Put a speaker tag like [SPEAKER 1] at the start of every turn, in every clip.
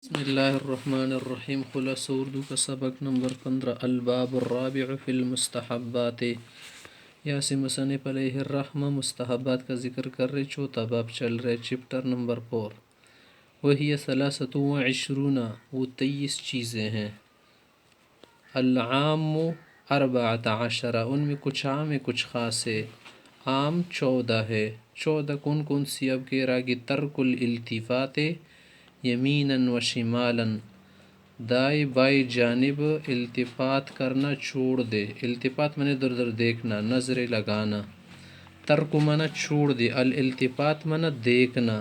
[SPEAKER 1] بسم اللہ الرحمن الرحیم. خلاصہ اردو کا سبق نمبر 15. الباب الرابع فی المستحبات. یا سے مصنف علیہ الرحمہ مستحبات کا ذکر کر رہے. چوتھا باب چل رہے. Chapter number 4. وہی 23 وہ 23 چیزیں ہیں. العام 14 ان میں کچھ عام ہے کچھ خاص ہے. عام 14 ہے. 14 کون کون سی؟ اب کہہ رہا کہ ترک الالتفات یمیناً و شمالاً، دائیں بائیں جانب التفات کرنا چھوڑ دے. التفات معنی در در دیکھنا، نظریں لگانا. ترک معنی چھوڑ دے، الالتفات معنی دیکھنا،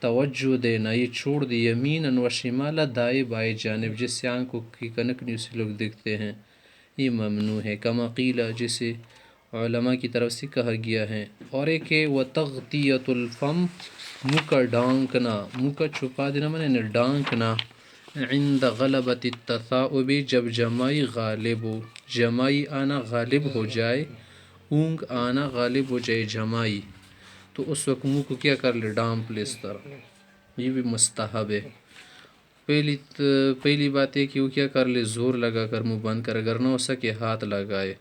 [SPEAKER 1] توجہ دینا، یہ چھوڑ دے. یمیناً و شمالاً دائیں بائیں جانب، جس سے آنکھوں کی کنکریوں سے لوگ دیکھتے ہیں، یہ ممنوع ہے. کما قیل جسے علماء کی طرف سے کہا گیا ہے. اور ایک ہے وتغطیۃ الفم، منہ کا ڈھانکنا، منہ کا چھپا دینا معنی ڈھانکنا. عند غلبۃ التثاؤب جب جمائی غالب ہو، جمائی آنا غالب ہو جائے، اونگ آنا غالب ہو جائے جمائی، تو اس وقت منہ کو کیا کر لے؟ ڈانپ لے اس طرح. یہ بھی مستحب ہے. پہلی بات ہے کہ وہ کیا کر لے؟ زور لگا کر منہ بند کر، اگر نہ ہو سکے ہاتھ لگائے.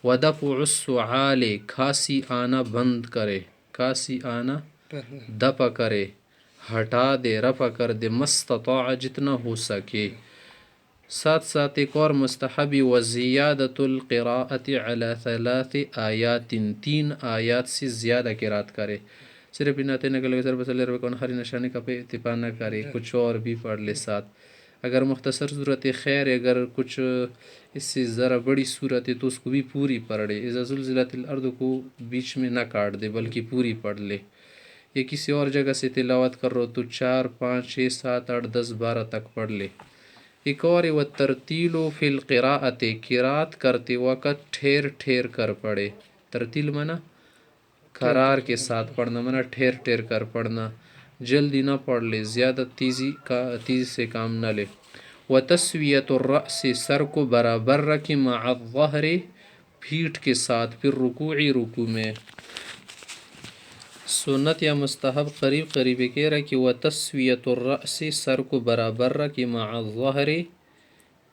[SPEAKER 1] ودفع السعال کھانسی آنا بند کرے، کھانسی آنا دفع کرے، ہٹا دے، رفع کر دے. مستطاع جتنا ہو سکے. ساتھ ساتھ ایک اور مستحبی وزیادۃ القراءۃ علی 3 آیات، 3 آیات سے زیادہ قرات کرے. صرف انات نقل سر بسل رکن ہری نشانی کا پہ اتفاق نہ کرے، کچھ اور بھی پڑھ لے ساتھ. اگر مختصر صورت خیر ہے، اگر کچھ اس سے ذرا بڑی صورت ہے تو اس کو بھی پوری پڑھ لے. اذا زلزلت الارض کو بیچ میں نہ کاٹ دے بلکہ پوری پڑھ لے. یہ کسی اور جگہ سے تلاوت کر رہو تو 4 5 6 7 8 10 12 تک پڑھ لے. ایک اور وہ ترتیل فی القراءۃ، قرات کرتے وقت ٹھہر ٹھہر کر پڑھے. ترتیل معنی قرار کے ساتھ پڑھنا، معنی ٹھہر ٹھہر کر پڑھنا، جلدی نہ پڑھ لے، زیادہ تیزی سے کام نہ لے. وتسویۃ الرأس سر کو برابر رکھے، مع الظہر پیٹھ کے ساتھ، پھر رکوع میں. سنت یا مستحب قریب قریب کہہ رہا کہ وتسویۃ الرأس سر کو برابر رکھے، مع الظہر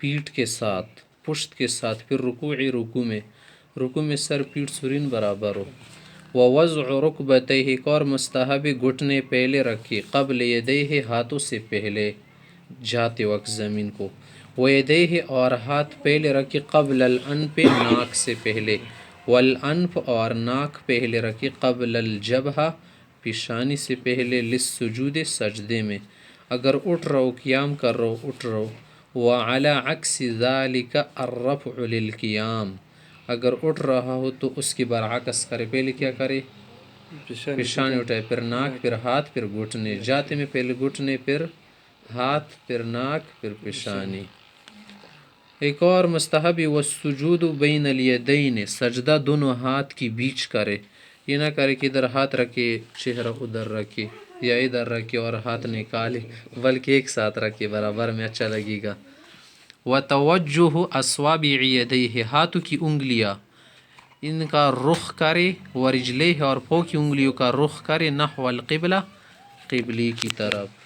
[SPEAKER 1] پیٹھ کے ساتھ، پشت کے ساتھ، پھر رکوع میں. رکوع میں سر پیٹھ سرین برابر ہو. ووضع رکبتیہ ایک اور مستحب گھٹنے پہلے رکھے، قبل یدیہ ہاتھوں سے پہلے جاتے وقت زمین کو. ویدیہ اور ہاتھ پہلے رکھے، قبل الانف ناک سے پہلے. والانف اور ناک پہلے رکھے، قبل الجبہہ پیشانی سے پہلے. للسجود سجدے میں. اگر اٹھ رہو قیام کر رہو اٹھ رہو. وعلی عکس ذالک الرفع للقیام، اگر اٹھ رہا ہو تو اس کے برعکس کرے. پہلے کیا کرے؟ پیشانی اٹھائے، پھر ناک، پھر ہاتھ، پھر گھٹنے. جاتے میں پہلے گھٹنے، پھر ہاتھ، پھر ناک، پھر پیشانی. ایک اور مستحب والسجود بین الیدین، سجدہ دونوں ہاتھ کی بیچ کرے. یہ نہ کرے کہ ادھر ہاتھ رکھے چہرہ ادھر رکھے، یا ادھر رکھے اور ہاتھ نکالے، بلکہ ایک ساتھ رکھے، برابر میں اچھا لگے گا. وتوجہ اصابع یدیہ ہاتھوں کی انگلیاں ان کا رخ کرے، ورجلیہ اور پاؤں کی انگلیوں کا رخ کرے، نحو القبلہ قبلے کی طرف.